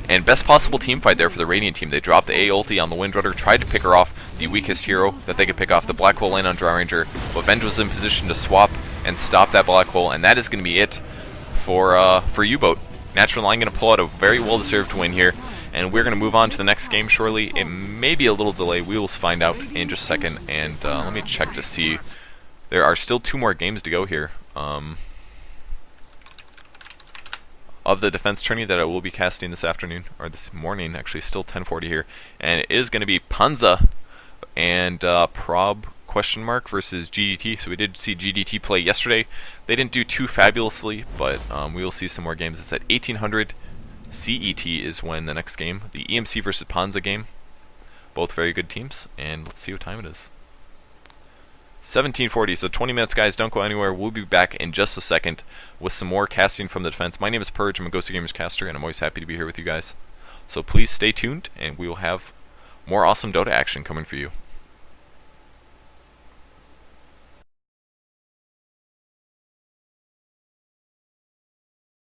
And best possible team fight there for the Radiant team. They dropped the A ulti on the Windrunner, tried to pick her off, the weakest hero that they could pick off. The Black Hole lane on Drow Ranger, but Venge was in position to swap and stop that Black Hole, and that is going to be it for youBoat. Natural Line going to pull out a very well-deserved win here, and we're going to move on to the next game shortly. It may be a little delay. We will find out in just a second, and let me check to see. There are still 2 more games to go here. Of the defense tourney that I will be casting this afternoon, or this morning, actually, still 10:40 here, and it is going to be Panza and Prob question mark versus GDT. So we did see GDT play yesterday. They didn't do too fabulously, but we will see some more games. It's at 1800 CET is when the next game, the EMC versus Panza game. Both very good teams, and let's see what time it is. 17:40, so 20 minutes, guys. Don't go anywhere. We'll be back in just a second with some more casting from the defense. My name is Purge. I'm a Ghost of Gamers caster, and I'm always happy to be here with you guys. So please stay tuned, and we will have more awesome Dota action coming for you.